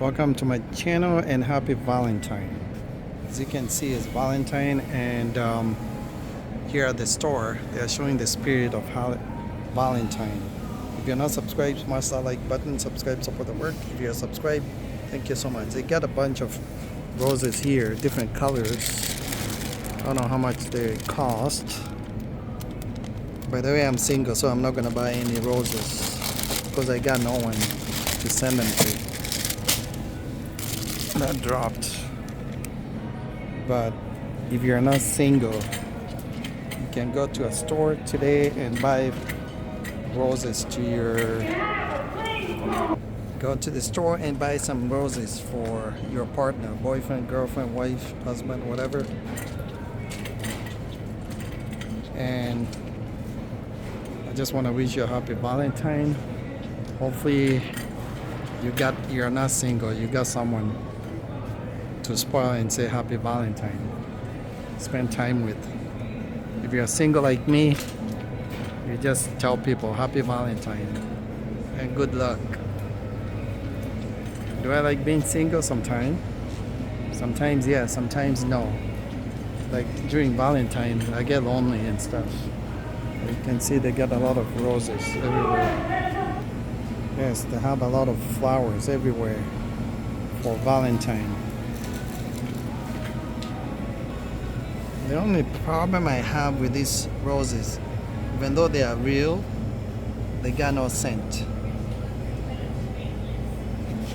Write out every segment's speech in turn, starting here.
Welcome to my channel and happy Valentine. As you can see, it's Valentine, and here at the store they are showing the spirit of Valentine. If you're not subscribed, smash that like button, subscribe, support the work. If you're subscribed, thank you so much. They got a bunch of roses here, different colors. I don't know how much they cost. By the way, I'm single, so I'm not gonna buy any roses because I got no one to send them to. That dropped. But if you're not single, you can go to a store today and buy roses to your go to the store and buy some roses for your partner, boyfriend, girlfriend, wife, husband, whatever. And I just want to wish you a happy Valentine. Hopefully you're not single, you got someone to spoil and say happy Valentine. Spend time with. If you're single like me, you just tell people happy Valentine and good luck. Do I like being single? Sometimes yes, sometimes no. Like during Valentine I get lonely and stuff. You can see they got a lot of roses everywhere. Yes, they have a lot of flowers everywhere for Valentine. The only problem I have with these roses, even though they are real, they got no scent.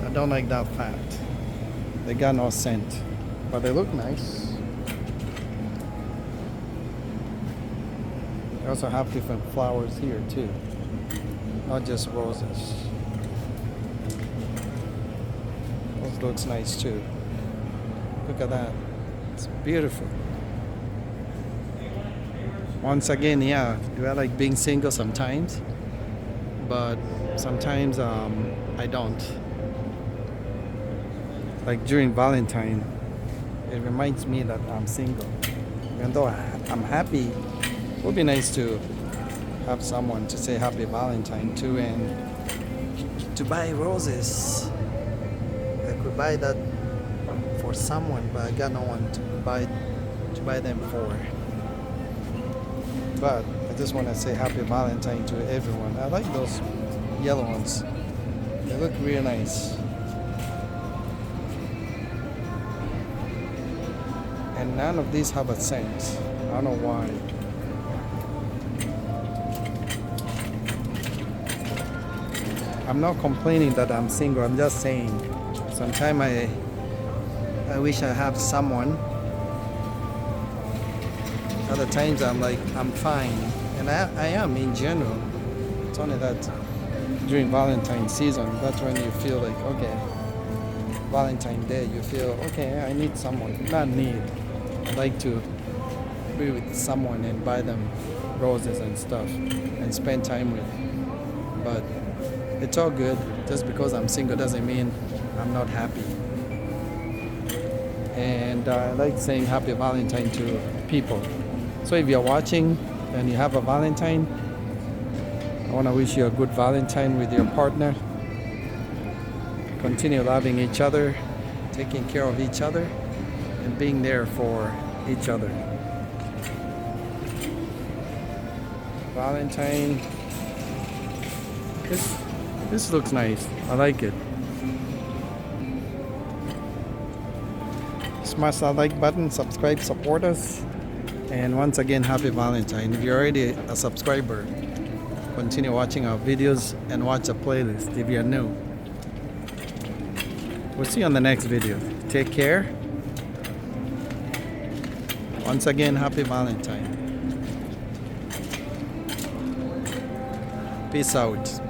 I don't like that fact. They got no scent, but they look nice. They also have different flowers here too, not just roses. This looks nice too. Look at that. It's beautiful. Once again, yeah, do I like being single? Sometimes, but sometimes I don't. Like during Valentine, it reminds me that I'm single. Even though I'm happy, it would be nice to have someone to say happy Valentine to and to buy roses. I could buy that for someone, but I got no one to buy them for. But I just want to say happy Valentine to everyone. I like those yellow ones. They look real nice. And none of these have a scent. I don't know why. I'm not complaining that I'm single. I'm just saying sometimes I wish I have someone. Other times I'm like, I'm fine. And I am in general. It's only that during Valentine's season, that's when you feel like, okay, Valentine's Day, you feel, okay, I need someone. Not need. I like to be with someone and buy them roses and stuff and spend time with. But it's all good. Just because I'm single doesn't mean I'm not happy. And I like saying happy Valentine to people. So if you're watching and you have a Valentine, I want to wish you a good Valentine with your partner. Continue loving each other, taking care of each other, and being there for each other. Valentine. This looks nice. I like it. Smash that like button, subscribe, support us. And once again, happy Valentine. If you're already a subscriber, continue watching our videos and watch the playlist if you're new. We'll see you on the next video. Take care. Once again, happy Valentine. Peace out.